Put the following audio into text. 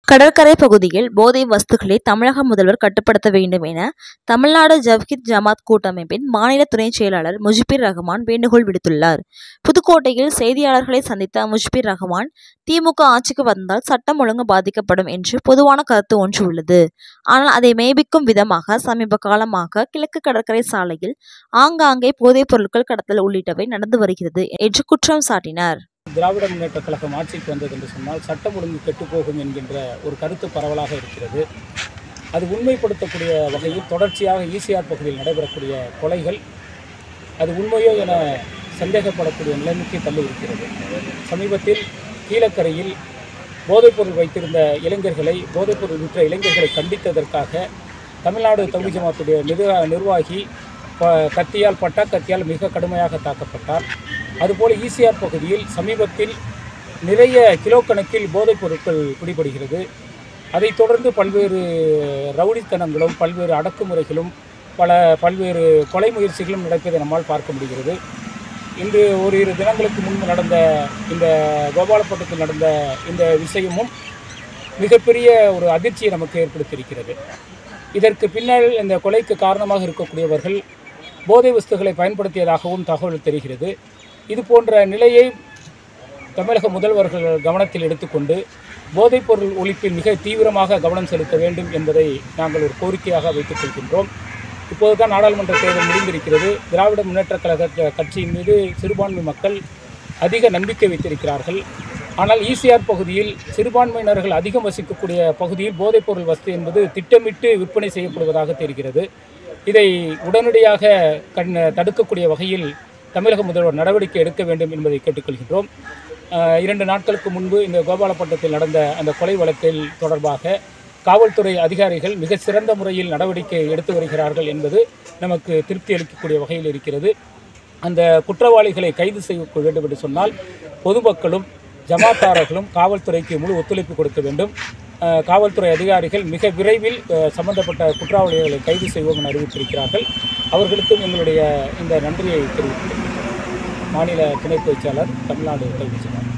கடற்கரை பகுதியில் போதை வஸ்துகளை தமிழக முதல்வர் கட்டுப்படுத்த வேண்டும் என தமிழ்நாடு ஜவ்ஹீத் ஜமாத் கூட்டமைப்பின் மாநில துணைச் செயலாளர் முஜிபுர் ரஹ்மான் வேண்டுகோள் விடுத்துள்ளார். புதுக்கோட்டையில் செய்தியாளர்களை சந்தித்த முஜிபுர் ரஹ்மான், திமுக ஆட்சிக்கு வந்தால் சட்டம் ஒழுங்கு பாதிக்கப்படும் என்று பொதுவான கருத்து ஒன்று உள்ளது. ஆனால் அதை மெய்ப்பிக்கும் விதமாக சமீப காலமாக கிழக்கு கடற்கரை சாலையில் ஆங்காங்கே போதைப் பொருட்கள் கடத்தல் உள்ளிட்டவை நடந்து வருகிறது என்று குற்றம் சாட்டினார். திராவிட முன்னேற்ற கழகம் ஆட்சிக்கு வந்தது என்று சொன்னால் சட்டம் ஒழுங்கு கெட்டுப்போகும் என்கின்ற ஒரு கருத்து பரவலாக இருக்கிறது. அது உண்மைப்படுத்தக்கூடிய வகையில் தொடர்ச்சியாக ஈசிஆர் பகுதியில் நடைபெறக்கூடிய கொலைகள் அது உண்மையோ என சந்தேகப்படக்கூடிய நிலைமைக்கு தள்ளி இருக்கிறது. சமீபத்தில் கீழக்கரையில் போதைப்பொருள் வைத்திருந்த இளைஞர்களை, போதைப்பொருள் விற்ற இளைஞர்களை கண்டித்ததற்காக தமிழ்நாடு தவ்ஹீத் ஜமாத்துடைய நிர்வாகி கத்தியால் கத்தியால் மிக கடுமையாக தாக்கப்பட்டார். அதுபோல் ஈசிஆர் பகுதியில் சமீபத்தில் நிறைய கிலோ கணக்கில் போதைப் பொருட்கள் பிடிபடுகிறது. அதைத் தொடர்ந்து பல்வேறு ரவுடித்தனங்களும் பல்வேறு அடக்குமுறைகளும் பல்வேறு கொலை முயற்சிகளும் நடப்பதை நம்மால் பார்க்க முடிகிறது. இன்று ஓரிரு தினங்களுக்கு முன்பு நடந்த இந்த கோபாலப்பட்டினத்தில் நடந்த இந்த விஷயமும் மிகப்பெரிய ஒரு அதிர்ச்சியை நமக்கு ஏற்படுத்தியிருக்கிறது. இதற்கு பின்னால் இந்த கொலைக்கு காரணமாக இருக்கக்கூடியவர்கள் போதை வஸ்துகளை பயன்படுத்தியதாகவும் தகவல் தெரிகிறது. இது போன்ற நிலையை தமிழக முதல்வர்கள் கவனத்தில் எடுத்துக்கொண்டு போதைப்பொருள் ஒழிப்பில் மிக தீவிரமாக கவனம் செலுத்த வேண்டும் என்பதை நாங்கள் ஒரு கோரிக்கையாக வைத்துக் கொள்கின்றோம். இப்போதுதான் நாடாளுமன்ற தேர்தல் முடிந்திருக்கிறது. திராவிட முன்னேற்ற கழக கட்சியின் மீது சிறுபான்மை மக்கள் அதிக நம்பிக்கை வைத்திருக்கிறார்கள். ஆனால் ஈசிஆர் பகுதியில் சிறுபான்மையினர்கள் அதிகம் வசிக்கக்கூடிய பகுதியில் போதைப்பொருள் வஸ்து என்பது திட்டமிட்டு விற்பனை செய்யப்படுவதாக தெரிகிறது. இதை உடனடியாக தடுக்கக்கூடிய வகையில் தமிழக முதல்வர் நடவடிக்கை எடுக்க வேண்டும் என்பதை கேட்டுக்கொள்கின்றோம். 2 நாட்களுக்கு முன்பு இந்த கோபாலப்பட்டினத்தில் நடந்த அந்த கொலை வழக்கில் தொடர்பாக காவல்துறை அதிகாரிகள் மிக சிறந்த முறையில் நடவடிக்கை எடுத்து வருகிறார்கள் என்பது நமக்கு திருப்தி அளிக்கக்கூடிய வகையில் இருக்கிறது. அந்த குற்றவாளிகளை கைது செய்ய வேண்டும் என்று சொன்னால் பொதுமக்களும் ஜமாத்தாரர்களும் காவல்துறைக்கு முழு ஒத்துழைப்பு கொடுக்க வேண்டும். காவல்துறை அதிகாரிகள் மிக விரைவில் சம்பந்தப்பட்ட குற்றவாளிகளை கைது செய்வோம் என அறிவித்திருக்கிறார்கள். அவர்களுக்கும் எங்களுடைய இந்த நன்றியை தெரிவிக்கிறேன். மாநில துணை பொதுச் செயலாளர் தமிழ்நாடு தவ்ஹீத் ஜமாத்.